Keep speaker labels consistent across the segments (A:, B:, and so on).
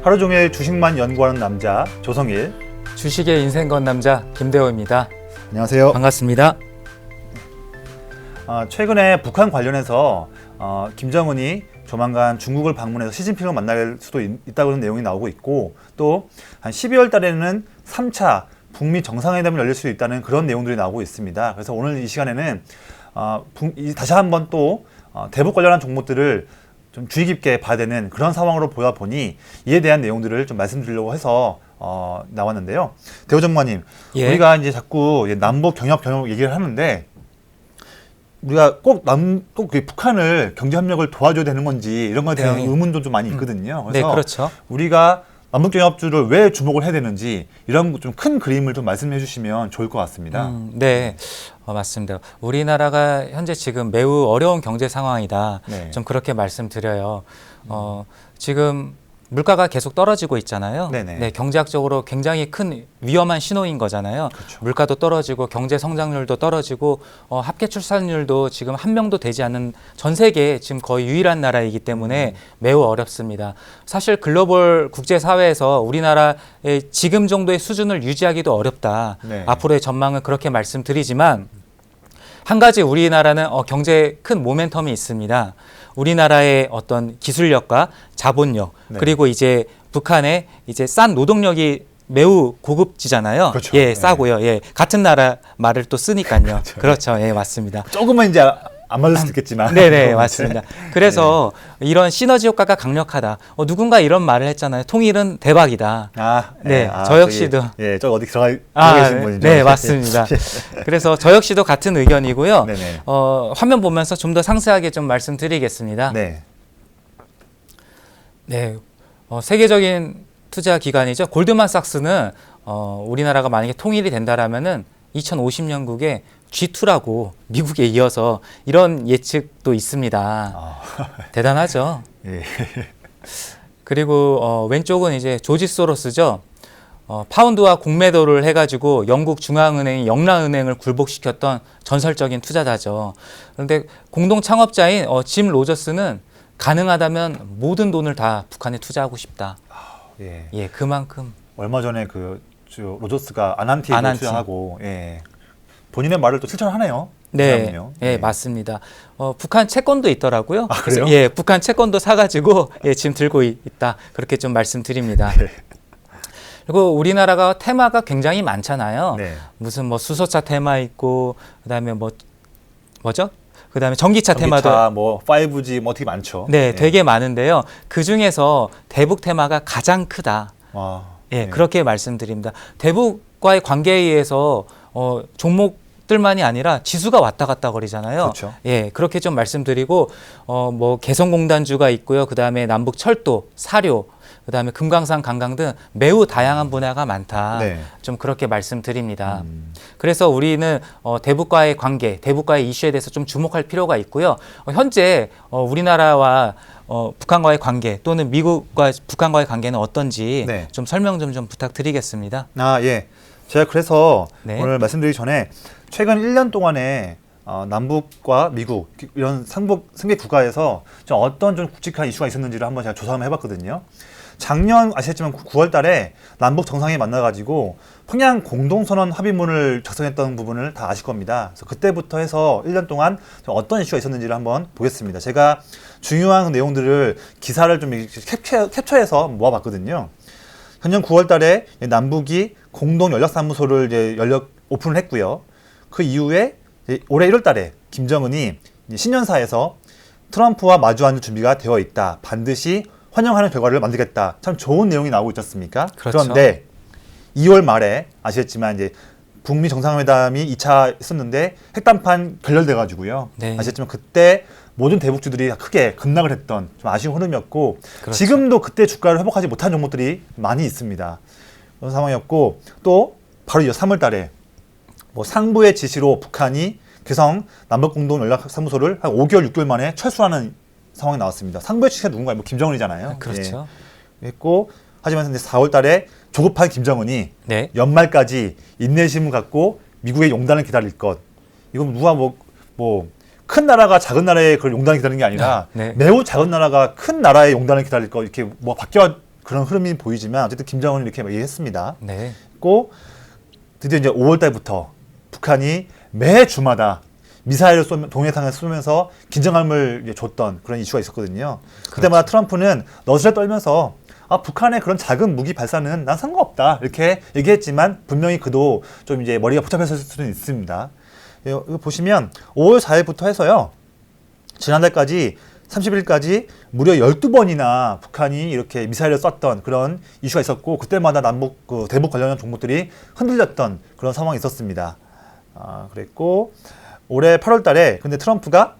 A: 하루 종일 주식만 연구하는 남자 조성일.
B: 주식의 인생 건 남자 김대호입니다.
A: 안녕하세요.
B: 반갑습니다.
A: 최근에 북한 관련해서 김정은이 조만간 중국을 방문해서 시진핑을 만날 수도 있다는 내용이 나오고 있고, 또 한 12월 달에는 3차 북미 정상회담이 열릴 수 있다는 그런 내용들이 나오고 있습니다. 그래서 오늘 이 시간에는 다시 한번 또 대북 관련한 종목들을 좀 주의 깊게 봐야 되는 그런 상황으로 보다 보니 이에 대한 내용들을 좀 말씀드리려고 해서 나왔는데요. 대호 전무님,
B: 예.
A: 우리가 이제 자꾸 남북 경협 얘기를 하는데, 우리가 꼭 북한을 경제 협력을 도와줘야 되는 건지 이런 것에 대한 의문도 좀 많이 있거든요. 그래서
B: 네, 그렇죠.
A: 우리가 남북 경협주를 왜 주목을 해야 되는지 이런 좀 큰 그림을 좀 말씀해 주시면 좋을 것 같습니다.
B: 네, 맞습니다. 우리나라가 현재 지금 매우 어려운 경제 상황이다.
A: 네.
B: 좀 그렇게 말씀드려요. 지금 물가가 계속 떨어지고 있잖아요.
A: 네네.
B: 네, 경제학적으로 굉장히 큰 위험한 신호인 거잖아요.
A: 그렇죠.
B: 물가도 떨어지고 경제 성장률도 떨어지고 합계 출산율도 지금 한 명도 되지 않는 전 세계에 지금 거의 유일한 나라이기 때문에 매우 어렵습니다. 사실 글로벌 국제 사회에서 우리나라의 지금 정도의 수준을 유지하기도 어렵다.
A: 네.
B: 앞으로의 전망은 그렇게 말씀드리지만, 한 가지 우리나라는 경제에 큰 모멘텀이 있습니다. 우리나라의 어떤 기술력과 자본력,
A: 네.
B: 그리고 이제 북한의 이제 싼 노동력이 매우 고급지잖아요.
A: 그렇죠.
B: 예,
A: 네.
B: 싸고요. 예, 같은 나라 말을 또 쓰니까요. 그렇죠. 예, 맞습니다.
A: 조금만 이제 안 맞을 수도 있겠지만.
B: 네네, 맞습니다. 그래서 이런 시너지 효과가 강력하다. 누군가 이런 말을 했잖아요. 통일은 대박이다. 네, 저 역시도.
A: 저 어디 들어가 계신 분이죠.
B: 네, 맞습니다. 그래서 저 역시도 같은 의견이고요.
A: 네네.
B: 화면 보면서 좀 더 상세하게 좀 말씀드리겠습니다.
A: 네.
B: 네, 세계적인 투자 기관이죠. 골드만삭스는 우리나라가 만약에 통일이 된다라면은 2050년국에 G2라고 미국에 이어서 이런 예측도 있습니다. 대단하죠.
A: 예.
B: 그리고 왼쪽은 이제 조지 소로스죠. 파운드와 공매도를 해가지고 영국 중앙은행이 영라은행을 굴복시켰던 전설적인 투자자죠. 그런데 공동 창업자인 짐 로저스는 가능하다면 모든 돈을 다 북한에 투자하고 싶다.
A: 예.
B: 예, 그만큼.
A: 얼마 전에 로저스가 아난티에 투자하고, 예. 본인의 말을 또 실천하네요.
B: 네, 예, 맞습니다. 북한 채권도 있더라고요.
A: 그래요?
B: 예, 북한 채권도 사가지고 지금 들고 있다. 그렇게 좀 말씀드립니다.
A: 네.
B: 그리고 우리나라가 테마가 굉장히 많잖아요.
A: 네.
B: 무슨 수소차 테마 있고, 그다음에 뭐죠? 그다음에 전기차 테마도
A: 5G 어떻게 많죠.
B: 네, 되게 많은데요. 그 중에서 대북 테마가 가장 크다. 예, 그렇게 말씀드립니다. 대북과의 관계에 의해서 종목들만이 아니라 지수가 왔다 갔다 거리잖아요.
A: 그렇죠.
B: 예, 그렇게 좀 말씀드리고, 개성공단주가 있고요. 그 다음에 남북 철도, 사료, 그 다음에 금강산, 관광 등 매우 다양한 분야가 많다.
A: 네.
B: 좀 그렇게 말씀드립니다. 그래서 우리는 대북과의 관계, 대북과의 이슈에 대해서 좀 주목할 필요가 있고요. 현재 우리나라와 북한과의 관계 또는 미국과 북한과의 관계는 어떤지
A: 네.
B: 좀 설명 좀 부탁드리겠습니다.
A: 예. 제가 그래서
B: 네.
A: 오늘 말씀드리기 전에 최근 1년 동안에 남북과 미국 이런 상계 국가에서 좀 어떤 좀 굵직한 이슈가 있었는지를 한번 제가 조사 한번 해봤거든요. 작년 아시겠지만 9월 달에 남북 정상이 만나가지고 평양 공동선언 합의문을 작성했던 부분을 다 아실 겁니다. 그래서 그때부터 해서 1년 동안 좀 어떤 이슈가 있었는지를 한번 보겠습니다. 제가 중요한 내용들을 기사를 좀 캡처해서 모아봤거든요. 현년 9월 달에 남북이 공동 연락사무소를 이제 오픈을 했고요. 그 이후에 올해 1월 달에 김정은이 신년사에서 트럼프와 마주 앉을 준비가 되어 있다. 반드시 환영하는 결과를 만들겠다. 참 좋은 내용이 나오고 있지 않습니까?
B: 그렇죠.
A: 그런데 2월 말에 아시겠지만 이제 북미 정상회담이 2차 있었는데 핵담판 결렬돼가지고요.
B: 네.
A: 아시겠지만 그때 모든 대북주들이 크게 급락을 했던 좀 아쉬운 흐름이었고,
B: 그렇죠.
A: 지금도 그때 주가를 회복하지 못한 종목들이 많이 있습니다. 그런 상황이었고, 또 바로 3월 달에 상부의 지시로 북한이 개성 남북공동연락사무소를 한 5개월, 6개월 만에 철수하는 상황이 나왔습니다. 상부의 지시가 누군가요? 김정은이잖아요.
B: 그렇죠.
A: 했고, 하지만 이제 4월 달에 조급한 김정은이
B: 네.
A: 연말까지 인내심을 갖고 미국의 용단을 기다릴 것. 이건 누가 큰 나라가 작은 나라의 그걸 용단을 기다리는 게 아니라
B: 네.
A: 매우 작은 나라가 큰 나라의 용단을 기다릴 것, 이렇게 바뀌어 그런 흐름이 보이지만 어쨌든 김정은이 이렇게 얘기했습니다.
B: 네.
A: 고 드디어 이제 5월 달부터 북한이 매 주마다 미사일을 동해상에 쏘면서 긴장감을 이제 줬던 그런 이슈가 있었거든요. 그때마다 트럼프는 너스레 떨면서 북한의 그런 작은 무기 발사는 난 상관없다 이렇게 얘기했지만 분명히 그도 좀 이제 머리가 복잡했을 수는 있습니다. 이거 보시면 5월 4일부터 해서요. 지난달까지 30일까지 무려 12번이나 북한이 이렇게 미사일을 쐈던 그런 이슈가 있었고 그때마다 남북 대북 관련한 종목들이 흔들렸던 그런 상황이 있었습니다. 그랬고 올해 8월 달에 근데 트럼프가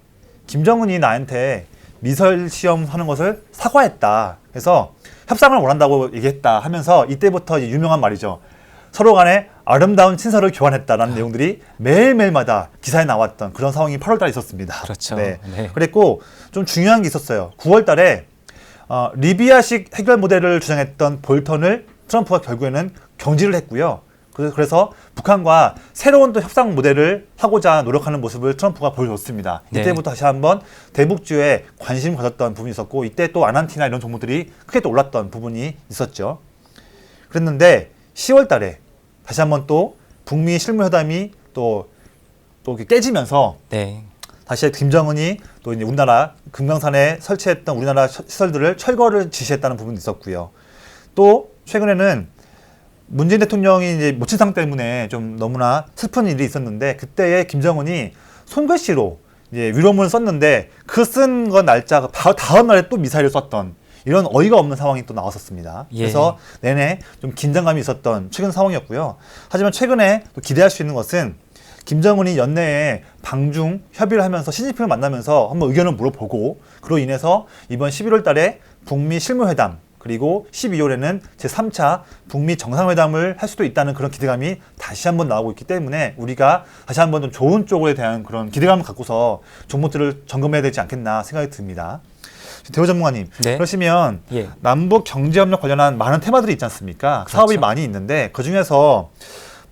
A: 김정은이 나한테 미사일 시험하는 것을 사과했다. 그래서 협상을 원한다고 얘기했다 하면서 이때부터 유명한 말이죠. 서로 간에 아름다운 친서를 교환했다라는 내용들이 매일매일마다 기사에 나왔던 그런 상황이 8월 달에 있었습니다.
B: 그렇죠.
A: 네.
B: 네.
A: 그랬고 좀 중요한 게 있었어요. 9월 달에 리비아식 해결 모델을 주장했던 볼턴을 트럼프가 결국에는 경질을 했고요. 그래서 북한과 새로운 또 협상 모델을 하고자 노력하는 모습을 트럼프가 보여줬습니다.
B: 네.
A: 이때부터 다시 한번 대북주에 관심을 가졌던 부분이 있었고 이때 또 아난티나 이런 종목들이 크게 또 올랐던 부분이 있었죠. 그랬는데 10월 달에 다시 한번 또 북미 실무회담이 또 이렇게 깨지면서
B: 네.
A: 다시 김정은이 또 이제 우리나라 금강산에 설치했던 우리나라 시설들을 철거를 지시했다는 부분도 있었고요. 또 최근에는 문재인 대통령이 이제 모친상 때문에 좀 너무나 슬픈 일이 있었는데 그때에 김정은이 손글씨로 이제 위로문을 썼는데 그 쓴 건 날짜가 바로 다음 날에 또 미사일을 쐈던 이런 어이가 없는 상황이 또 나왔었습니다.
B: 예.
A: 그래서 내내 좀 긴장감이 있었던 최근 상황이었고요. 하지만 최근에 또 기대할 수 있는 것은 김정은이 연내에 방중 협의를 하면서 시진핑을 만나면서 한번 의견을 물어보고 그로 인해서 이번 11월 달에 북미 실무회담 그리고 12월에는 제3차 북미 정상회담을 할 수도 있다는 그런 기대감이 다시 한번 나오고 있기 때문에 우리가 다시 한번 좀 좋은 쪽에 대한 그런 기대감을 갖고서 종목들을 점검해야 되지 않겠나 생각이 듭니다. 대호 전문가님,
B: 네.
A: 그러시면
B: 예.
A: 남북 경제협력 관련한 많은 테마들이 있지 않습니까?
B: 그렇죠.
A: 사업이 많이 있는데 그중에서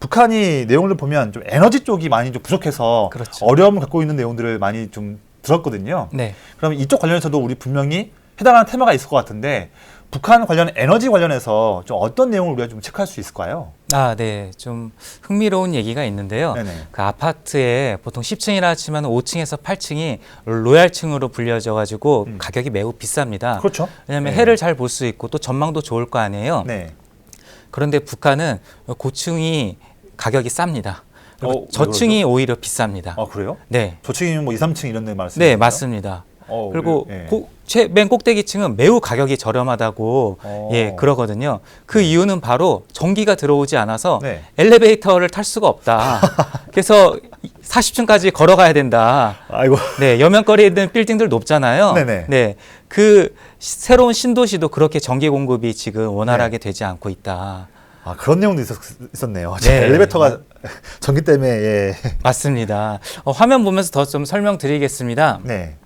A: 북한이 내용을 보면 좀 에너지 쪽이 많이 좀 부족해서
B: 그렇죠.
A: 어려움을 갖고 있는 내용들을 많이 좀 들었거든요.
B: 네.
A: 그러면 이쪽 관련해서도 우리 분명히 해당하는 테마가 있을 것 같은데 북한 관련 에너지 관련해서 좀 어떤 내용을 우리가 좀 체크할 수 있을까요?
B: 네. 좀 흥미로운 얘기가 있는데요.
A: 네네.
B: 그 아파트에 보통 10층이라 하지만 5층에서 8층이 로얄층으로 불려져 가지고 가격이 매우 비쌉니다.
A: 그렇죠.
B: 왜냐하면
A: 네.
B: 해를 잘 볼 수 있고 또 전망도 좋을 거 아니에요.
A: 네.
B: 그런데 북한은 고층이 가격이 쌉니다. 그리고
A: 왜
B: 저층이 오히려 비쌉니다.
A: 그래요?
B: 네.
A: 저층이면 뭐 2, 3층 이런 데 말씀이세요?
B: 네, 맞습니다. 그리고
A: 예.
B: 맨 꼭대기층은 매우 가격이 저렴하다고 예 그러거든요. 그 이유는 바로 전기가 들어오지 않아서
A: 네.
B: 엘리베이터를 탈 수가 없다. 그래서 40층까지 걸어가야 된다.
A: 아이고.
B: 네, 여명거리에 있는 빌딩들 높잖아요.
A: 네네.
B: 네, 그 새로운 신도시도 그렇게 전기 공급이 지금 원활하게 되지 않고 있다.
A: 그런 내용도 있었네요.
B: 네.
A: 엘리베이터가 전기 때문에 예.
B: 맞습니다. 화면 보면서 더 좀 설명드리겠습니다.
A: 네.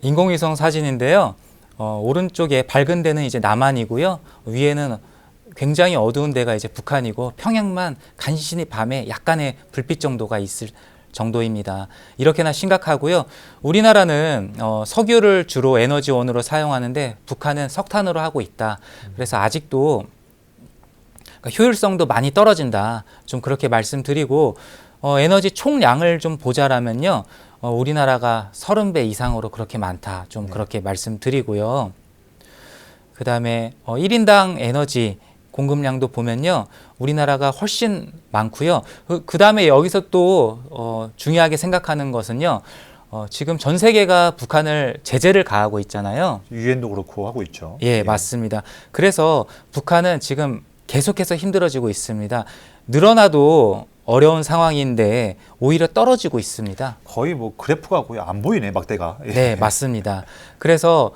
B: 인공위성 사진인데요. 오른쪽에 밝은 데는 이제 남한이고요. 위에는 굉장히 어두운 데가 이제 북한이고 평양만 간신히 밤에 약간의 불빛 정도가 있을 정도입니다. 이렇게나 심각하고요. 우리나라는 석유를 주로 에너지원으로 사용하는데 북한은 석탄으로 하고 있다. 그래서 아직도 효율성도 많이 떨어진다. 좀 그렇게 말씀드리고 에너지 총량을 좀 보자라면요. 우리나라가 30배 이상으로 그렇게 많다. 좀 그렇게 말씀드리고요. 그 다음에 1인당 에너지 공급량도 보면요. 우리나라가 훨씬 많고요. 그 다음에 여기서 또 중요하게 생각하는 것은요. 지금 전 세계가 북한을 제재를 가하고 있잖아요.
A: 유엔도 그렇고 하고 있죠.
B: 예, 맞습니다. 그래서 북한은 지금 계속해서 힘들어지고 있습니다. 늘어나도 어려운 상황인데 오히려 떨어지고 있습니다.
A: 거의 뭐 그래프가 거의 안 보이네 막대가. 예.
B: 네, 맞습니다. 그래서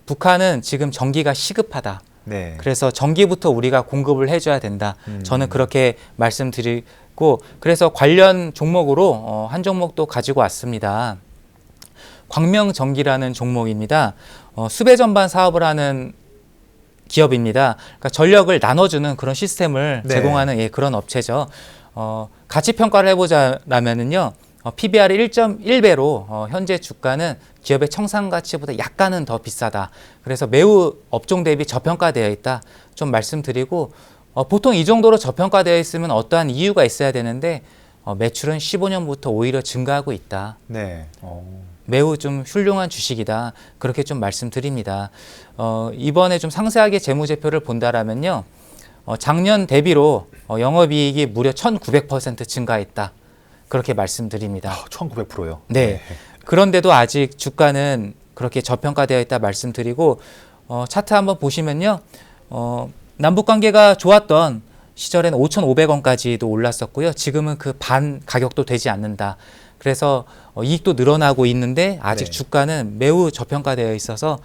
B: 북한은 지금 전기가 시급하다.
A: 네.
B: 그래서 전기부터 우리가 공급을 해줘야 된다. 저는 그렇게 말씀드리고 그래서 관련 종목으로 한 종목도 가지고 왔습니다. 광명전기라는 종목입니다. 수배 전반 사업을 하는 기업입니다. 그러니까 전력을 나눠주는 그런 시스템을
A: 네.
B: 제공하는 그런 업체죠. 가치 평가를 해보자라면은요, PBR이 1.1배로 현재 주가는 기업의 청산 가치보다 약간은 더 비싸다. 그래서 매우 업종 대비 저평가되어 있다. 좀 말씀드리고 보통 이 정도로 저평가되어 있으면 어떠한 이유가 있어야 되는데 매출은 15년부터 오히려 증가하고 있다.
A: 네.
B: 매우 좀 훌륭한 주식이다. 그렇게 좀 말씀드립니다. 이번에 좀 상세하게 재무제표를 본다라면요. 작년 대비로 영업이익이 무려 1,900% 증가했다. 그렇게 말씀드립니다.
A: 1900%요.
B: 네. 그런데도 아직 주가는 그렇게 저평가되어 있다 말씀드리고 차트 한번 보시면요. 남북 관계가 좋았던 시절에는 5,500원까지도 올랐었고요. 지금은 그 반 가격도 되지 않는다. 그래서 이익도 늘어나고 있는데 아직
A: 네.
B: 주가는 매우 저평가되어 있어서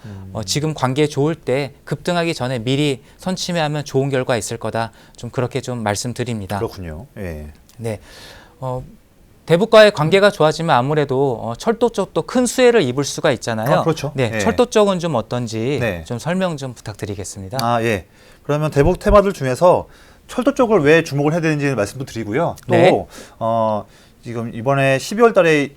B: 지금 관계 좋을 때 급등하기 전에 미리 선침해하면 좋은 결과 있을 거다. 좀 그렇게 좀 말씀드립니다.
A: 그렇군요. 예.
B: 네. 대북과의 관계가 좋아지면 아무래도 철도 쪽도 큰 수혜를 입을 수가 있잖아요.
A: 그렇죠.
B: 네,
A: 예.
B: 철도 쪽은 좀 어떤지
A: 네.
B: 좀 설명 좀 부탁드리겠습니다.
A: 예. 그러면 대북 테마들 중에서 철도 쪽을 왜 주목을 해야 되는지 말씀도 드리고요. 또
B: 네.
A: 지금 이번에 12월 달에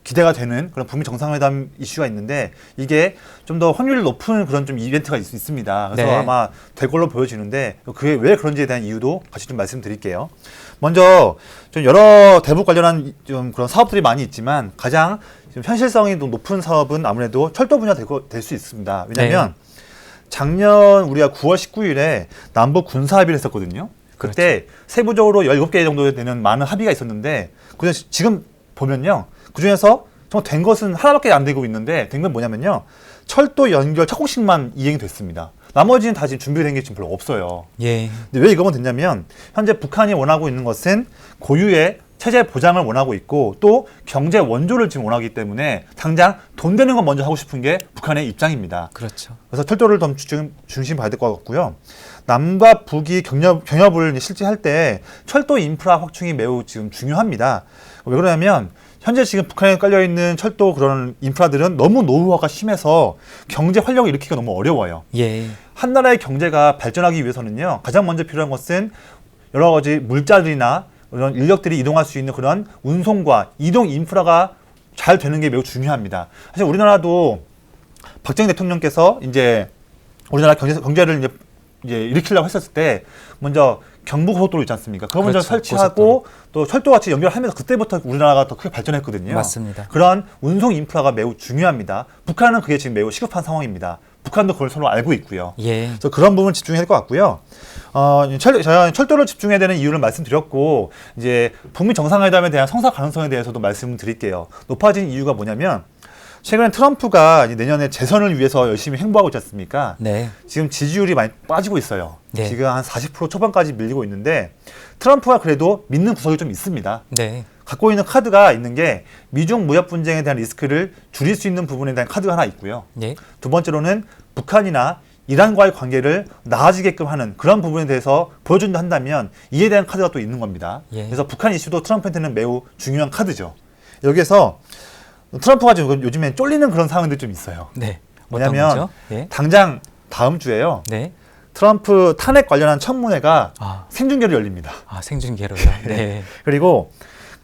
A: 기대가 되는 그런 북미 정상회담 이슈가 있는데 이게 좀 더 확률이 높은 그런 좀 이벤트가 있습니다. 그래서
B: 네.
A: 아마 될 걸로 보여지는데 그게 왜 그런지에 대한 이유도 같이 좀 말씀드릴게요. 먼저 좀 여러 대북 관련한 좀 그런 사업들이 많이 있지만 가장 좀 현실성이 높은 사업은 아무래도 철도 분야 될 수 있습니다. 왜냐하면 작년 우리가 9월 19일에 남북 군사 합의를 했었거든요. 그때 세부적으로 17개 정도 되는 많은 합의가 있었는데 지금 보면요. 그중에서 정말 된 것은 하나밖에 안 되고 있는데 된 건 뭐냐면요. 철도 연결 첫 공식만 이행이 됐습니다. 나머지는 다 지금 준비된 게 지금 별로 없어요.
B: 예.
A: 근데 왜 이거만 됐냐면 현재 북한이 원하고 있는 것은 고유의 체제 보장을 원하고 있고 또 경제 원조를 지금 원하기 때문에 당장 돈 되는 건 먼저 하고 싶은 게 북한의 입장입니다.
B: 그렇죠.
A: 그래서 철도를 더 중심 봐야 될 것 같고요. 남과 북이 경협을 실제 할 때 철도 인프라 확충이 매우 지금 중요합니다. 왜 그러냐면 현재 지금 북한에 깔려있는 철도 그런 인프라들은 너무 노후화가 심해서 경제 활력을 일으키기가 너무 어려워요.
B: 예.
A: 한 나라의 경제가 발전하기 위해서는요. 가장 먼저 필요한 것은 여러 가지 물자들이나 이런 인력들이 이동할 수 있는 그런 운송과 이동 인프라가 잘 되는 게 매우 중요합니다. 사실 우리나라도 박정희 대통령께서 이제 우리나라 경제를 이제 일으키려고 했었을 때 먼저 경부고속도로 있지 않습니까? 그거 먼저
B: 그렇죠.
A: 설치하고 또 철도같이 연결하면서 그때부터 우리나라가 더 크게 발전했거든요.
B: 맞습니다.
A: 그런 운송 인프라가 매우 중요합니다. 북한은 그게 지금 매우 시급한 상황입니다. 북한도 그걸 서로 알고 있고요.
B: 예.
A: 그래서 그런 부분 집중해야 될 것 같고요. 제가 철도를 집중해야 되는 이유를 말씀드렸고 이제 북미 정상회담에 대한 성사 가능성에 대해서도 말씀드릴게요. 높아진 이유가 뭐냐면 최근에 트럼프가 이제 내년에 재선을 위해서 열심히 행보하고 있지 않습니까?
B: 네.
A: 지금 지지율이 많이 빠지고 있어요.
B: 네.
A: 지금 한 40% 초반까지 밀리고 있는데 트럼프가 그래도 믿는 구석이 좀 있습니다.
B: 네.
A: 갖고 있는 카드가 있는 게 미중 무역 분쟁에 대한 리스크를 줄일 수 있는 부분에 대한 카드가 하나 있고요.
B: 예.
A: 두 번째로는 북한이나 이란과의 관계를 나아지게끔 하는 그런 부분에 대해서 보여준다 한다면 이에 대한 카드가 또 있는 겁니다.
B: 예.
A: 그래서 북한 이슈도 트럼프한테는 매우 중요한 카드죠. 여기에서 트럼프가 지금 요즘에 쫄리는 그런 상황들이 좀 있어요.
B: 네.
A: 뭐냐면
B: 어떤 거죠? 예.
A: 당장 다음 주에요.
B: 네.
A: 트럼프 탄핵 관련한 청문회가
B: 아,
A: 생중계로 열립니다.
B: 생중계로요. 네.
A: 그리고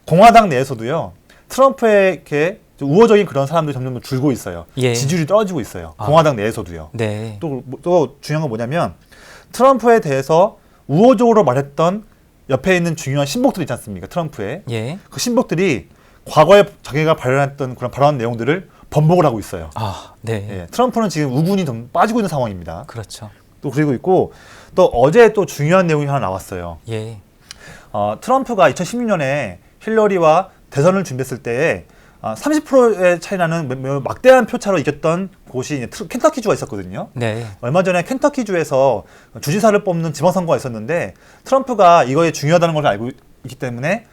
A: 공화당 내에서도요. 트럼프에게 우호적인 그런 사람들이 점점 더 줄고 있어요.
B: 예.
A: 지지율이 떨어지고 있어요. 공화당 내에서도요.
B: 네.
A: 또 중요한 건 뭐냐면 트럼프에 대해서 우호적으로 말했던 옆에 있는 중요한 신복들 있지 않습니까? 트럼프의.
B: 예.
A: 그 신복들이 과거에 자기가 발언했던 그런 발언 내용들을 번복을 하고 있어요.
B: 네.
A: 예, 트럼프는 지금 우군이 좀 빠지고 있는 상황입니다.
B: 그렇죠.
A: 또 그리고 있고 또 어제 또 중요한 내용이 하나 나왔어요.
B: 예.
A: 트럼프가 2016년에 힐러리와 대선을 준비했을 때에 30%의 차이 나는 매우 막대한 표차로 이겼던 곳이 이제 켄터키주가 있었거든요.
B: 네.
A: 얼마 전에 켄터키주에서 주지사를 뽑는 지방선거가 있었는데 트럼프가 이거에 중요하다는 걸 알고 있기 때문에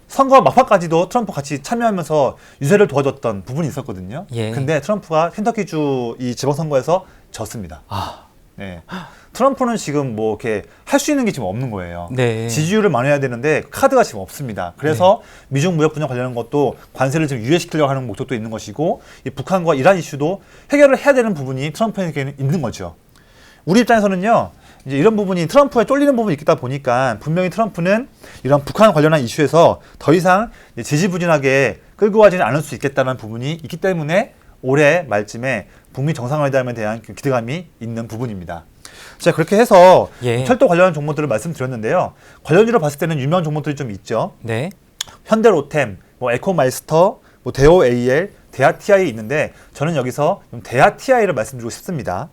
A: 선거 막판까지도 트럼프 같이 참여하면서 유세를 도와줬던 부분이 있었거든요.
B: 예.
A: 근데 트럼프가 켄터키주 이 지방선거에서 졌습니다. 네. 트럼프는 지금 뭐 이렇게 할 수 있는 게 지금 없는 거예요.
B: 네.
A: 지지율을 만회해야 되는데 카드가 지금 없습니다. 그래서 미중 무역 분쟁 관련한 것도 관세를 좀 유예시키려고 하는 목적도 있는 것이고 이 북한과 이란 이슈도 해결을 해야 되는 부분이 트럼프에게는 있는 거죠. 우리 입장에서는요. 이제 이런 부분이 트럼프에 쫄리는 부분이 있다 보니까 분명히 트럼프는 이런 북한 관련한 이슈에서 더 이상 이제 지지부진하게 끌고 가지는 않을 수 있겠다는 부분이 있기 때문에 올해 말쯤에 북미 정상회담에 대한 기대감이 있는 부분입니다. 자, 그렇게 해서
B: 예.
A: 철도 관련한 종목들을 말씀드렸는데요. 관련주로 봤을 때는 유명한 종목들이 좀 있죠.
B: 네.
A: 현대로템, 뭐 에코마이스터, 뭐 대오AL, 대하TI 있는데 저는 여기서 좀 대하TI를 말씀드리고 싶습니다.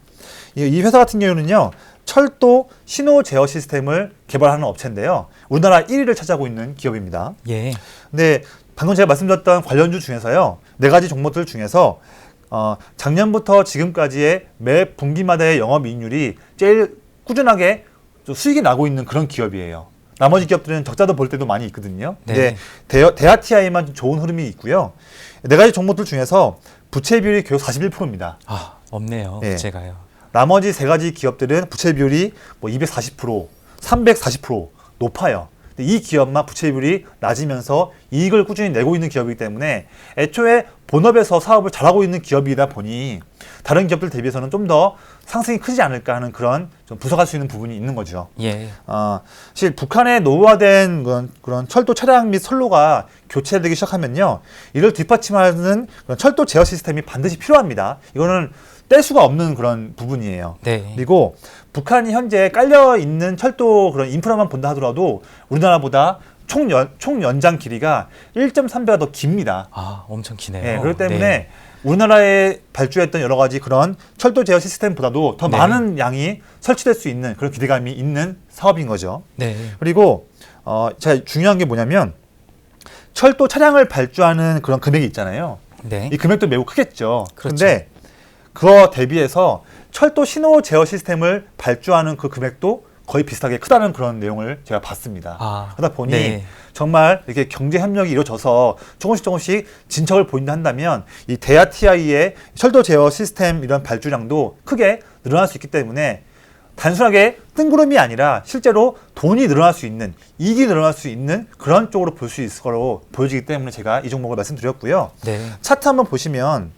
A: 이 회사 같은 경우는요. 철도 신호 제어 시스템을 개발하는 업체인데요. 우리나라 1위를 차지하고 있는 기업입니다.
B: 예.
A: 근데 방금 제가 말씀드렸던 관련주 중에서요. 4가지 종목들 중에서 작년부터 지금까지의 매 분기마다의 영업이익률이 제일 꾸준하게 좀 수익이 나고 있는 그런 기업이에요. 나머지 기업들은 적자도 볼 때도 많이 있거든요.
B: 네.
A: 근데 대하TI만 좀 좋은 흐름이 있고요. 4가지 종목들 중에서 부채 비율이 겨우 41%입니다.
B: 아, 없네요.
A: 예.
B: 제가요.
A: 나머지 3가지 기업들은 부채 비율이 뭐 240%, 340% 높아요. 근데 이 기업만 부채 비율이 낮으면서 이익을 꾸준히 내고 있는 기업이기 때문에 애초에 본업에서 사업을 잘하고 있는 기업이다 보니 다른 기업들 대비해서는 좀 더 상승이 크지 않을까 하는 그런 좀 분석할 수 있는 부분이 있는 거죠.
B: 예.
A: 사실 북한의 노후화된 그런 철도 차량 및 선로가 교체되기 시작하면요. 이를 뒷받침하는 그런 철도 제어 시스템이 반드시 필요합니다. 이거는 뗄 수가 없는 그런 부분이에요.
B: 네.
A: 그리고 북한이 현재 깔려 있는 철도 그런 인프라만 본다 하더라도 우리나라보다 총 연장 길이가 1.3배가 더 깁니다.
B: 아, 엄청 기네요.
A: 네, 그렇기 때문에
B: 네.
A: 우리나라에 발주했던 여러 가지 그런 철도 제어 시스템보다도 더
B: 네.
A: 많은 양이 설치될 수 있는 그런 기대감이 있는 사업인 거죠.
B: 네.
A: 그리고 제가 중요한 게 뭐냐면 철도 차량을 발주하는 그런 금액이 있잖아요.
B: 네.
A: 이 금액도 매우 크겠죠.
B: 그렇죠.
A: 그런데 그거 대비해서 철도 신호 제어 시스템을 발주하는 그 금액도 거의 비슷하게 크다는 그런 내용을 제가 봤습니다.
B: 아,
A: 그러다 보니
B: 네.
A: 정말 이렇게 경제 협력이 이루어져서 조금씩 진척을 보인다 한다면 이 대하TI의 철도 제어 시스템 이런 발주량도 크게 늘어날 수 있기 때문에 단순하게 뜬구름이 아니라 실제로 돈이 늘어날 수 있는, 이익이 늘어날 수 있는 그런 쪽으로 볼 수 있을 거로 보여지기 때문에 제가 이 종목을 말씀드렸고요.
B: 네.
A: 차트 한번 보시면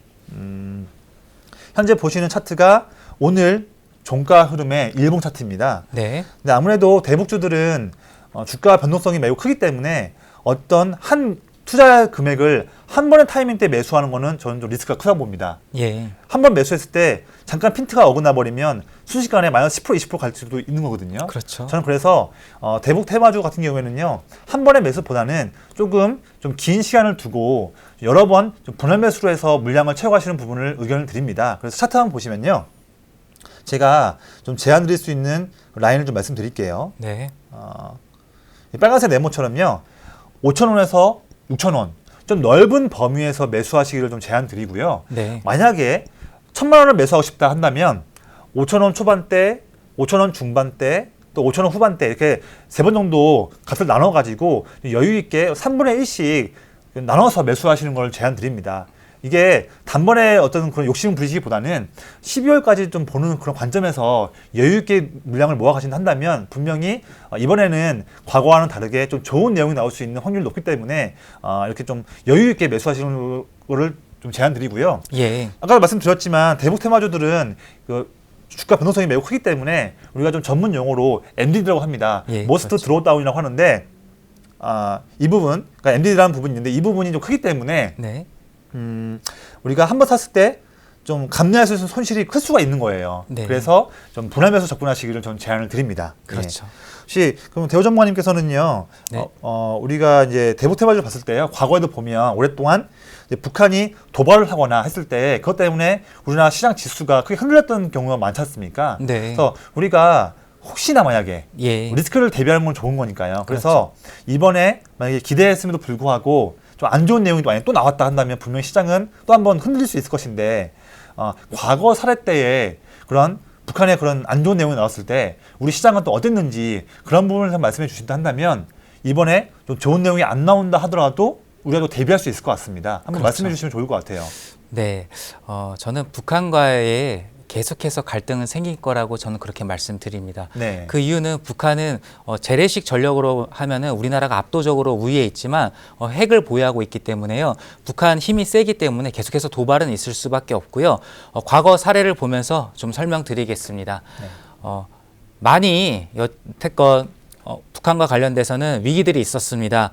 A: 현재 보시는 차트가 오늘 종가 흐름의 일봉 차트입니다.
B: 네.
A: 근데 아무래도 대북주들은 주가 변동성이 매우 크기 때문에 어떤 한 투자 금액을 한 번의 타이밍 때 매수하는 거는 저는 좀 리스크가 크다고 봅니다.
B: 예.
A: 한 번 매수했을 때 잠깐 핀트가 어긋나 버리면 순식간에 마이너스 10% 20%갈 수도 있는 거거든요.
B: 그렇죠.
A: 저는 그래서 대북 테마주 같은 경우에는요. 한 번의 매수보다는 조금 좀 긴 시간을 두고 여러 번 좀 분할 매수로 해서 물량을 채워가시는 부분을 의견을 드립니다. 그래서 차트 한번 보시면요. 제가 좀 제안 드릴 수 있는 라인을 좀 말씀드릴게요.
B: 네.
A: 이 빨간색 네모처럼요. 5,000원에서 6,000원 좀 넓은 범위에서 매수하시기를 좀 제안 드리고요.
B: 네.
A: 만약에 1,000만 원을 매수하고 싶다 한다면 5,000원 초반대, 5,000원 중반대, 또 5,000원 후반대 이렇게 3번 정도 값을 나눠가지고 여유 있게 3분의 1씩 나눠서 매수하시는 걸 제안 드립니다. 이게 단번에 어떤 그런 욕심을 부리시기보다는 12월까지 좀 보는 그런 관점에서 여유 있게 물량을 모아 가신다 한다면 분명히 이번에는 과거와는 다르게 좀 좋은 내용이 나올 수 있는 확률이 높기 때문에 이렇게 좀 여유 있게 매수하시는 거를 좀 제안 드리고요.
B: 예.
A: 아까 말씀드렸지만 대북 테마주들은 그 주가 변동성이 매우 크기 때문에 우리가 좀 전문 용어로 MD라고 합니다.
B: 예,
A: 모스트
B: 그렇죠.
A: 드로우다운이라고 하는데 이 부분, 그러니까 MD라는 부분이 있는데 이 부분이 좀 크기 때문에
B: 네.
A: 우리가 한번 샀을 때 좀 감내할 수 있는 손실이 클 수가 있는 거예요.
B: 네.
A: 그래서 좀 분할매수 접근하시기를 저는 제안을 드립니다.
B: 그렇죠.
A: 혹시 그럼 대호 전문가님께서는요,
B: 네.
A: 우리가 이제 대북 테마주를 봤을 때요, 과거에도 보면 오랫동안 이제 북한이 도발을 하거나 했을 때 그것 때문에 우리나라 시장 지수가 크게 흔들렸던 경우가 많지 않습니까?
B: 네.
A: 그래서 우리가 혹시나 만약에
B: 예.
A: 리스크를 대비하는 건 좋은 거니까요. 그래서 이번에 만약에 기대했음에도 불구하고 좀 안 좋은 내용이 만약에 또 나왔다 한다면 분명히 시장은 또 한번 흔들릴 수 있을 것인데 과거 사례 때에 그런 북한의 그런 안 좋은 내용이 나왔을 때 우리 시장은 또 어땠는지 그런 부분을 말씀해 주신다 한다면 이번에 좀 좋은 내용이 안 나온다 하더라도 우리가 또 대비할 수 있을 것 같습니다. 한번
B: 그렇죠.
A: 말씀해 주시면 좋을 것 같아요.
B: 네. 저는 북한과의 계속해서 갈등은 생길 거라고 저는 그렇게 말씀드립니다.
A: 네.
B: 그 이유는 북한은 재래식 전력으로 하면은 우리나라가 압도적으로 우위에 있지만 핵을 보유하고 있기 때문에요. 북한 힘이 세기 때문에 계속해서 도발은 있을 수밖에 없고요. 과거 사례를 보면서 좀 설명드리겠습니다.
A: 네.
B: 많이 여태껏 북한과 관련돼서는 위기들이 있었습니다.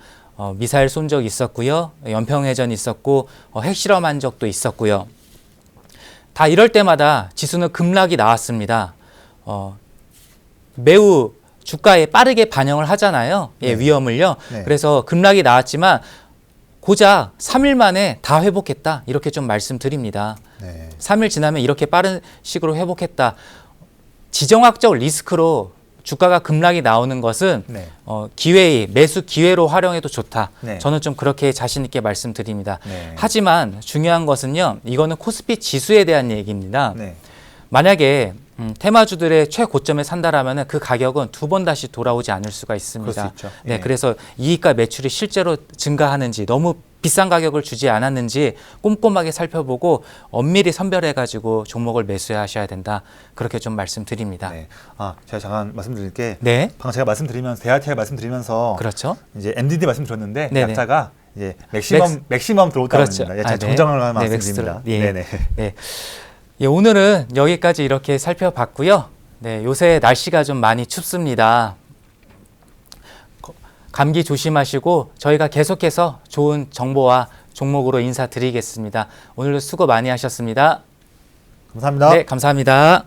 B: 미사일 쏜 적 있었고요. 연평해전 있었고 핵실험한 적도 있었고요. 다 이럴 때마다 지수는 급락이 나왔습니다. 매우 주가에 빠르게 반영을 하잖아요. 예,
A: 네.
B: 위험을요.
A: 네.
B: 그래서 급락이 나왔지만 고작 3일 만에 다 회복했다. 이렇게 좀 말씀드립니다.
A: 네.
B: 3일 지나면 이렇게 빠른 식으로 회복했다. 지정학적 리스크로 주가가 급락이 나오는 것은
A: 네.
B: 기회의 매수 기회로 활용해도 좋다.
A: 네.
B: 저는 좀 그렇게 자신 있게 말씀드립니다.
A: 네.
B: 하지만 중요한 것은요. 이거는 코스피 지수에 대한 얘기입니다.
A: 네.
B: 만약에 테마주들의 최고점에 산다라면 그 가격은 두 번 다시 돌아오지 않을 수가 있습니다.
A: 그럴 수 있죠.
B: 네,
A: 예.
B: 그래서 이익과 매출이 실제로 증가하는지 너무 비싼 가격을 주지 않았는지 꼼꼼하게 살펴보고 엄밀히 선별해가지고 종목을 매수하셔야 된다. 그렇게 좀 말씀드립니다.
A: 네. 제가 잠깐 말씀드릴 게
B: 네,
A: 방금 제가 말씀드리면서 대하태를 말씀드리면서
B: 그렇죠.
A: 이제 MDD 말씀드렸는데
B: 네네.
A: 약자가 이제 맥시멈 들어올다고
B: 그렇죠.
A: 합니다. 제가
B: 네.
A: 정정을 하면
B: 네,
A: 말씀드립니다.
B: 예.
A: 네네.
B: 네. 예, 오늘은 여기까지 이렇게 살펴봤고요. 네, 요새 날씨가 좀 많이 춥습니다. 감기 조심하시고 저희가 계속해서 좋은 정보와 종목으로 인사드리겠습니다. 오늘도 수고 많이 하셨습니다.
A: 감사합니다.
B: 네, 감사합니다.